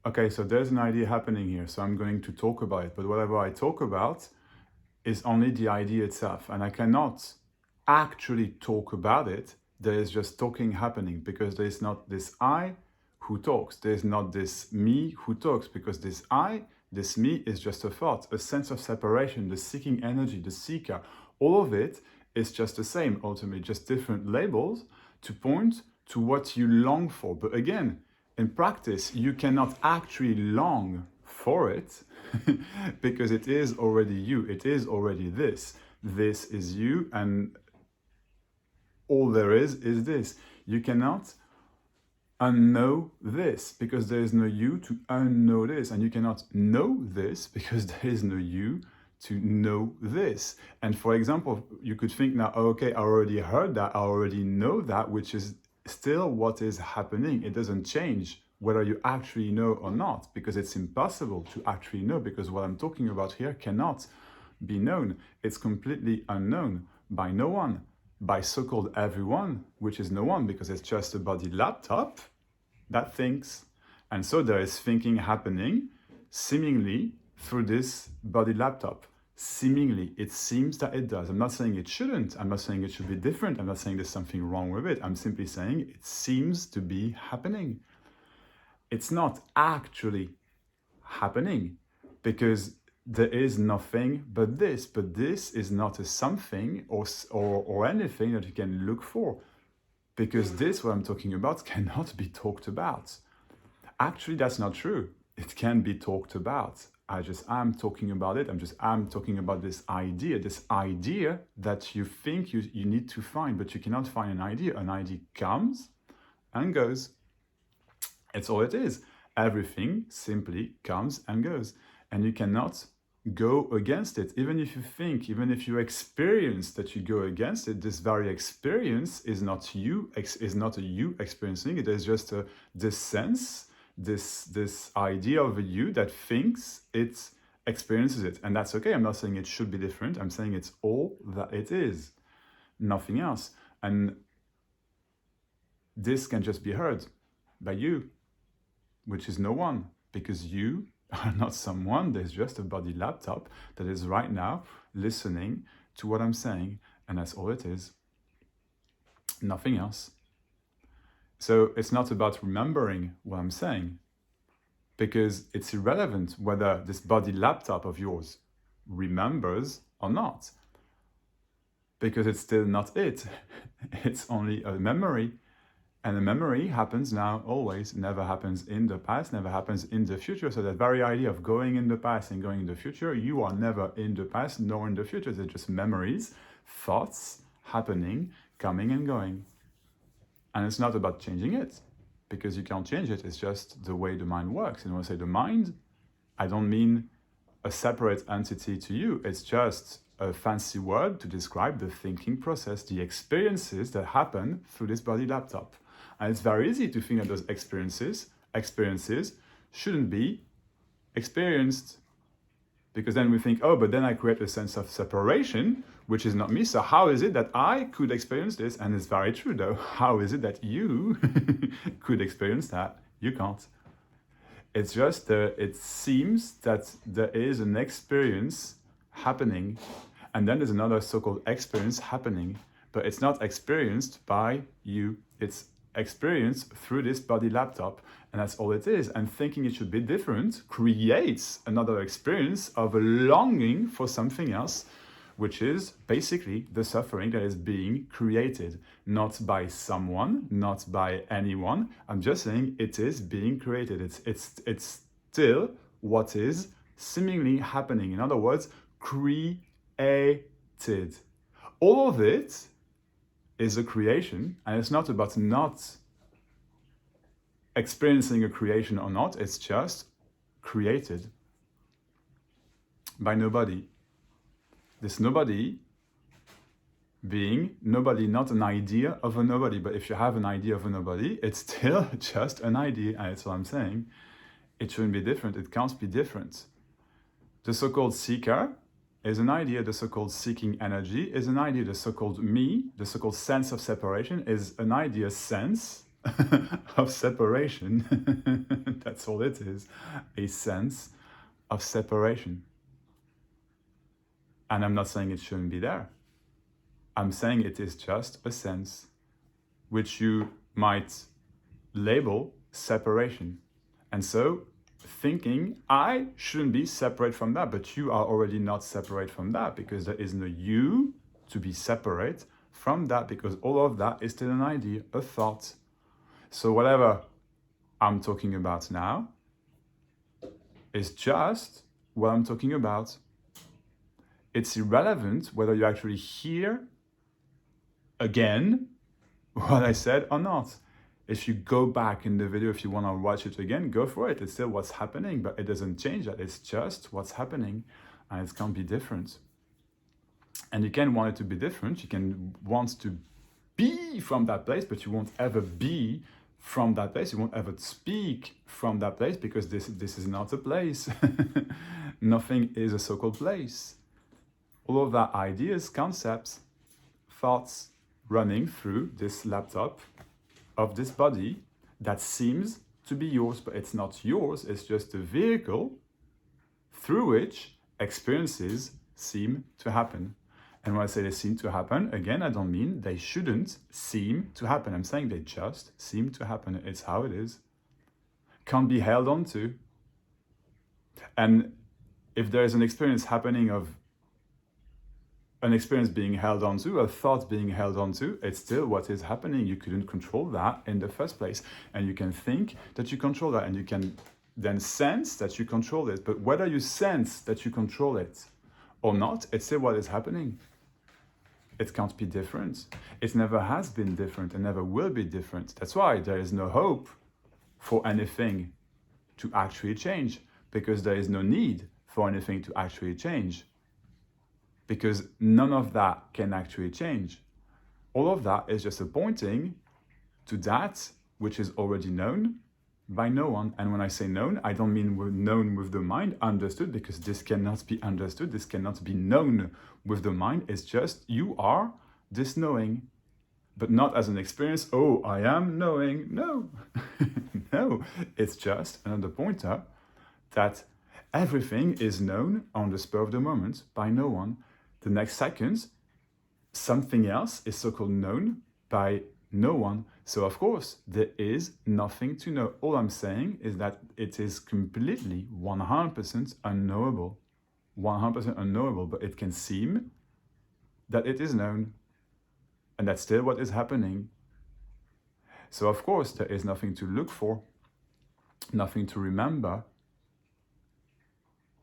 okay, so there's an idea happening here, so I'm going to talk about it. But whatever I talk about is only the idea itself, and I cannot actually talk about it. There is just talking happening, because there is not this I who talks. There is not this me who talks, because this I, this me is just a thought, a sense of separation, the seeking energy, the seeker. All of it is just the same, ultimately, just different labels to point to what you long for. But again, in practice, you cannot actually long for it because it is already you. It is already this. This is you, and all there is this. You cannot unknow this because there is no you to unknow this, and you cannot know this because there is no you to know this. And for example, you could think now, oh, okay, I already heard that, I already know that, which is still what is happening. It doesn't change whether you actually know or not, because it's impossible to actually know, because what I'm talking about here cannot be known. It's completely unknown by no one, by so-called everyone, which is no one, because it's just a body laptop that thinks. And so there is thinking happening seemingly through this body laptop. Seemingly, it seems that it does. I'm not saying it shouldn't. I'm not saying it should be different. I'm not saying there's something wrong with it. I'm simply saying it seems to be happening. It's not actually happening, because there is nothing but this. But this is not a something or anything that you can look for, because this, what I'm talking about, cannot be talked about. Actually, that's not true. It can be talked about. I'm talking about it. I'm talking about this idea that you think you need to find, but you cannot find an idea. An idea comes and goes. It's all it is. Everything simply comes and goes. And you cannot go against it. Even if you think, even if you experience that you go against it, this very experience is not you, is not a you experiencing it. It is just this sense, this idea of a you that thinks it experiences it. And that's okay. I'm not saying it should be different. I'm saying it's all that it is, nothing else. And this can just be heard by you, which is no one, because you are not someone. There's just a body laptop that is right now listening to what I'm saying, and that's all it is. Nothing else. So it's not about remembering what I'm saying, because it's irrelevant whether this body laptop of yours remembers or not, because it's still not it. It's only a memory. And the memory happens now, always, never happens in the past, never happens in the future. So that very idea of going in the past and going in the future, you are never in the past nor in the future. They're just memories, thoughts happening, coming and going. And it's not about changing it, because you can't change it. It's just the way the mind works. And when I say the mind, I don't mean a separate entity to you. It's just a fancy word to describe the thinking process, the experiences that happen through this body laptop. And it's very easy to think that those experiences shouldn't be experienced, because then we think, oh, but then I create a sense of separation, which is not me. So how is it that I could experience this? And it's very true, though. How is it that you could experience that? You can't. It's just it seems that there is an experience happening, and then there's another so-called experience happening, but it's not experienced by you. It's experienced through this body laptop, and that's all it is. And thinking it should be different creates another experience of a longing for something else, which is basically the suffering that is being created, not by someone, not by anyone. I'm just saying it is being created. It's still what is seemingly happening. In other words, created. All of it is a creation, and it's not about not experiencing a creation or not. It's just created by nobody. This nobody being nobody, not an idea of a nobody. But if you have an idea of a nobody, it's still just an idea, and that's what I'm saying. It shouldn't be different. It can't be different. The so-called seeker is an idea. The so-called seeking energy is an idea. The so-called me, the so-called sense of separation, is an idea, sense of separation. That's all it is, a sense of separation. And I'm not saying it shouldn't be there. I'm saying it is just a sense which you might label separation. And so thinking I shouldn't be separate from that, but you are already not separate from that, because there is no you to be separate from that, because all of that is still an idea, a thought. So whatever I'm talking about now is just what I'm talking about. It's irrelevant whether you actually hear again what I said or not. If you go back in the video, if you want to watch it again, go for it. It's still what's happening, but it doesn't change that. It's just what's happening, and it can't be different. And you can want it to be different. You can want to be from that place, but you won't ever be from that place. You won't ever speak from that place, because this is not a place. Nothing is a so-called place. All of that ideas, concepts, thoughts running through this laptop of this body that seems to be yours, but it's not yours. It's just a vehicle through which experiences seem to happen. And when I say they seem to happen, again, I don't mean they shouldn't seem to happen. I'm saying they just seem to happen. It's how it is. Can't be held on to. And if there is an experience happening of an experience being held onto, a thought being held onto, it's still what is happening. You couldn't control that in the first place. And you can think that you control that, and you can then sense that you control it. But whether you sense that you control it or not, it's still what is happening. It can't be different. It never has been different and never will be different. That's why there is no hope for anything to actually change, because there is no need for anything to actually change. Because none of that can actually change. All of that is just a pointing to that which is already known by no one. And when I say known, I don't mean we're known with the mind, understood, because this cannot be understood, this cannot be known with the mind. It's just you are this knowing, but not as an experience, oh, I am knowing. No, no, it's just another pointer that everything is known on the spur of the moment by no one. The next second, something else is so-called known by no one. So of course, there is nothing to know. All I'm saying is that it is completely 100% unknowable. 100% unknowable, but it can seem that it is known. And that's still what is happening. So of course, there is nothing to look for, nothing to remember.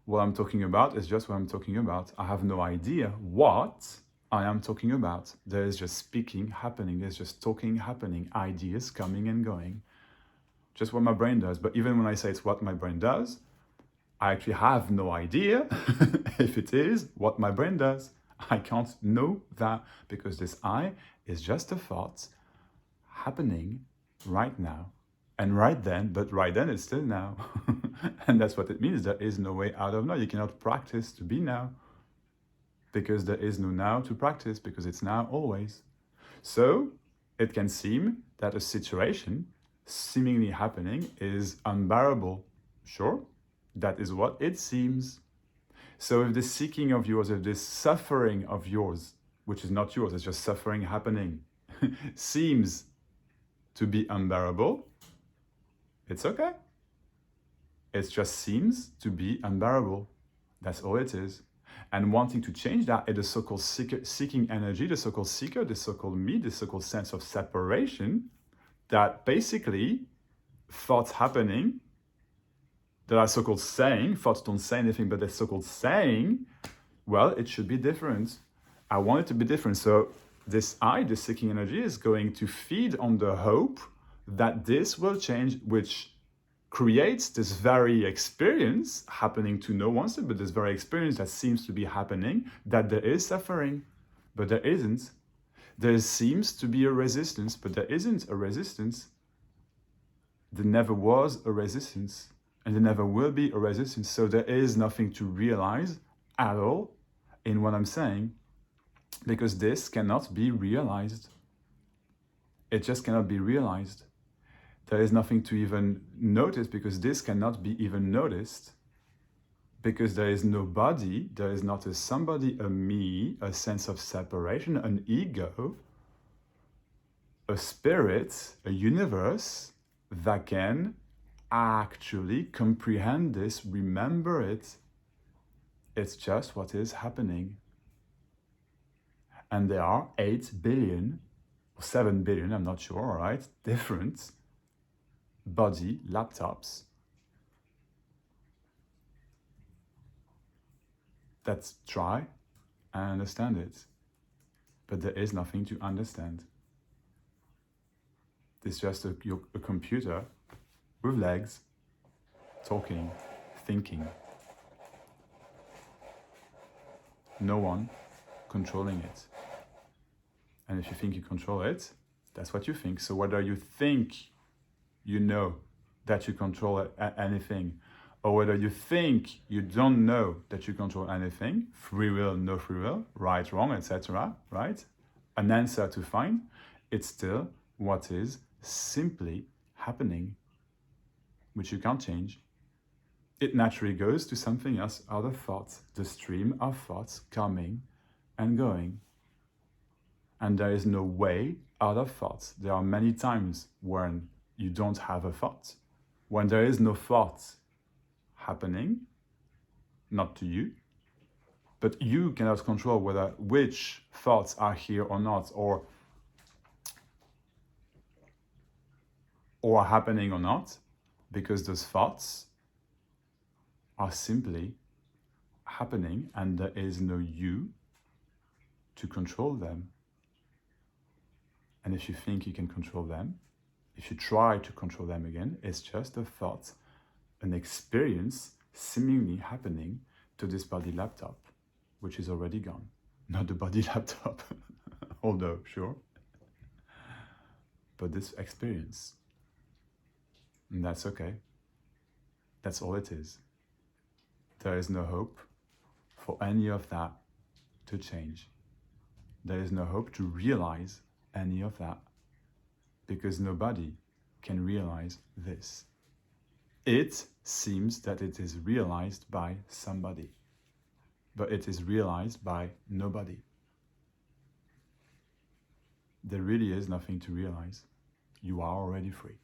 What I'm talking about is just what I'm talking about. I have no idea what I am talking about. There is just speaking happening. There's just talking happening. Ideas coming and going. Just what my brain does. But even when I say it's what my brain does, I actually have no idea if it is what my brain does. I can't know that, because this I is just a thought happening right now. And right then, but right then it's still now. And that's what it means. There is no way out of now. You cannot practice to be now, because there is no now to practice, because it's now always. So it can seem that a situation seemingly happening is unbearable. Sure, that is what it seems. So if this seeking of yours, if this suffering of yours, which is not yours, it's just suffering happening, seems to be unbearable, it's okay. It just seems to be unbearable. That's all it is. And wanting to change that is the so-called seeking energy, the so-called seeker, the so-called me, the so-called sense of separation, that basically thoughts happening, that are so-called saying, thoughts don't say anything, but they're so-called saying, well, it should be different. I want it to be different. So this I, the seeking energy, is going to feed on the hope that this will change, which creates this very experience happening to no one, but this very experience that seems to be happening, that there is suffering, but there isn't. There seems to be a resistance, but there isn't a resistance. There never was a resistance, and there never will be a resistance. So there is nothing to realize at all in what I'm saying, because this cannot be realized. It just cannot be realized. There is nothing to even notice, because this cannot be even noticed, because there is no body, there is not a somebody, a me, a sense of separation, an ego, a spirit, a universe that can actually comprehend this, remember it. It's just what is happening. And there are 8 billion, or 7 billion, I'm not sure, all right, different body laptops that try and understand it. But there is nothing to understand. It's just a computer with legs, talking, thinking. No one controlling it. And if you think you control it, that's what you think. So whether you think you know that you control anything, or whether you think you don't know that you control anything, free will, no free will, right, wrong, etc., right? An answer to find, it's still what is simply happening, which you can't change. It naturally goes to something else, other thoughts, the stream of thoughts coming and going. And there is no way out of thoughts. There are many times when you don't have a thought, when there is no thought happening, not to you, but you cannot control which thoughts are here or not, or are happening or not, because those thoughts are simply happening and there is no you to control them. And if you think you can control them, if you try to control them again, it's just a thought, an experience seemingly happening to this body laptop, which is already gone. Not the body laptop, although sure, but this experience. And that's okay. That's all it is. There is no hope for any of that to change. There is no hope to realize any of that, because nobody can realize this. It seems that it is realized by somebody, but it is realized by nobody. There really is nothing to realize. You are already free.